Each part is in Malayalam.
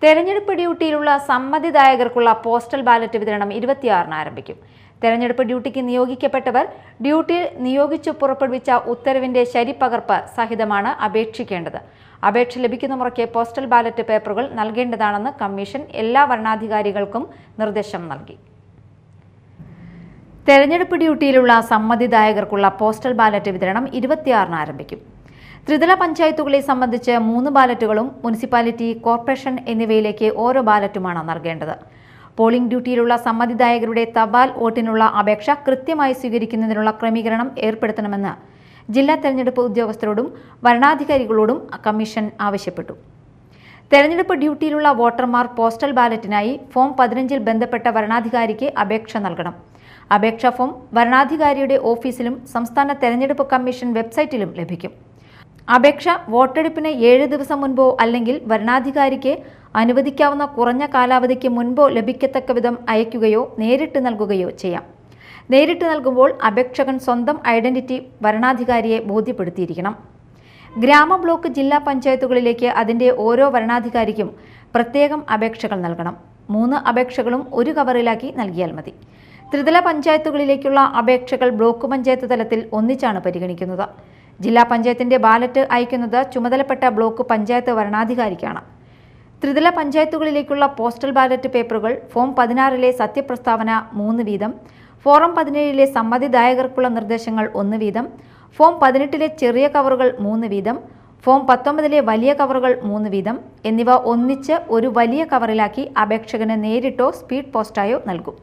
തെരഞ്ഞെടുപ്പ് ഡ്യൂട്ടിയിലുള്ള സമ്മതിദായകർക്കുള്ള പോസ്റ്റൽ ബാലറ്റ് വിതരണം 26-ന് ആരംഭിക്കും. തെരഞ്ഞെടുപ്പ് ഡ്യൂട്ടിക്ക് നിയോഗിക്കപ്പെട്ടവർ ഡ്യൂട്ടിയിൽ നിയോഗിച്ചു പുറപ്പെടുവിച്ച ഉത്തരവിന്റെ ശരിപ്പകർപ്പ് സഹിതമാണ് അപേക്ഷിക്കേണ്ടത്. അപേക്ഷ ലഭിക്കുന്ന മുറയ്ക്ക് പോസ്റ്റൽ ബാലറ്റ് പേപ്പറുകൾ നൽകേണ്ടതാണെന്ന് കമ്മീഷൻ എല്ലാ വരണാധികാരികൾക്കും നിർദ്ദേശം നൽകി. തെരഞ്ഞെടുപ്പ് ഡ്യൂട്ടിയിലുള്ള സമ്മതിദായകർക്കുള്ള പോസ്റ്റൽ ബാലറ്റ് വിതരണം 26-ന് ആരംഭിക്കും. ത്രിതല പഞ്ചായത്തുകളെ സംബന്ധിച്ച് 3 ബാലറ്റുകളും മുനിസിപ്പാലിറ്റി, കോർപ്പറേഷൻ എന്നിവയിലേക്ക് ഓരോ ബാലറ്റുമാണ് നൽകേണ്ടത്. പോളിംഗ് ഡ്യൂട്ടിയിലുള്ള സമ്മതിദായകരുടെ തപാൽ വോട്ടിനുള്ള അപേക്ഷ കൃത്യമായി സ്വീകരിക്കുന്നതിനുള്ള ക്രമീകരണം ഏർപ്പെടുത്തണമെന്ന് ജില്ലാ തെരഞ്ഞെടുപ്പ് ഉദ്യോഗസ്ഥരോടും വരണാധികാരികളോടും കമ്മീഷൻ ആവശ്യപ്പെട്ടു. തെരഞ്ഞെടുപ്പ് ഡ്യൂട്ടിയിലുള്ള വോട്ടർമാർ പോസ്റ്റൽ ബാലറ്റിനായി ഫോം 15-ൽ ബന്ധപ്പെട്ട വരണാധികാരിക്ക് അപേക്ഷ നൽകണം. അപേക്ഷാ ഫോം വരണാധികാരിയുടെ ഓഫീസിലും സംസ്ഥാന തെരഞ്ഞെടുപ്പ് കമ്മീഷൻ വെബ്സൈറ്റിലും ലഭിക്കും. അപേക്ഷ വോട്ടെടുപ്പിന് 7 ദിവസം മുൻപോ അല്ലെങ്കിൽ വരണാധികാരിക്ക് അനുവദിക്കാവുന്ന കുറഞ്ഞ കാലാവധിക്ക് മുൻപോ ലഭിക്കത്തക്ക വിധം അയക്കുകയോ നേരിട്ട് നൽകുകയോ ചെയ്യാം. നേരിട്ട് നൽകുമ്പോൾ അപേക്ഷകൻ സ്വന്തം ഐഡന്റിറ്റി വരണാധികാരിയെ ബോധ്യപ്പെടുത്തിയിരിക്കണം. ഗ്രാമ, ബ്ലോക്ക്, ജില്ലാ പഞ്ചായത്തുകളിലേക്ക് അതിൻ്റെ ഓരോ വരണാധികാരിക്കും പ്രത്യേകം അപേക്ഷകൾ നൽകണം. 3 അപേക്ഷകളും ഒരു കവറിലാക്കി നൽകിയാൽ മതി. ത്രിതല പഞ്ചായത്തുകളിലേക്കുള്ള അപേക്ഷകൾ ബ്ലോക്ക് പഞ്ചായത്ത് തലത്തിൽ ഒന്നിച്ചാണ് പരിഗണിക്കുന്നത്. ജില്ലാ പഞ്ചായത്തിന്റെ ബാലറ്റ് അയക്കുന്നത് ചുമതലപ്പെട്ട ബ്ലോക്ക് പഞ്ചായത്ത് വരണാധികാരിക്കാണ്. ത്രിതല പഞ്ചായത്തുകളിലേക്കുള്ള പോസ്റ്റൽ ബാലറ്റ് പേപ്പറുകൾ ഫോം 16-ലെ സത്യപ്രസ്താവന 3 വീതം, ഫോറം 17-ലെ സമ്മതിദായകർക്കുള്ള നിർദ്ദേശങ്ങൾ 1 വീതം, ഫോം 18-ലെ ചെറിയ കവറുകൾ 3 വീതം, ഫോം 19-ലെ വലിയ കവറുകൾ 3 വീതം എന്നിവ ഒന്നിച്ച് ഒരു വലിയ കവറിലാക്കി അപേക്ഷകന് നേരിട്ടോ സ്പീഡ് പോസ്റ്റായോ നൽകും.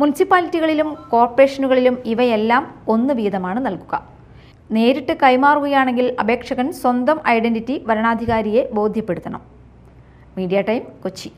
മുനിസിപ്പാലിറ്റികളിലും കോർപ്പറേഷനുകളിലും ഇവയെല്ലാം 1 വീതമാണ് നൽകുക. നേരിട്ട് കൈമാറുകയാണെങ്കിൽ അപേക്ഷകൻ സ്വന്തം ഐഡന്റിറ്റി വരണാധികാരിയെ ബോധ്യപ്പെടുത്തണം. Media time, Kochi.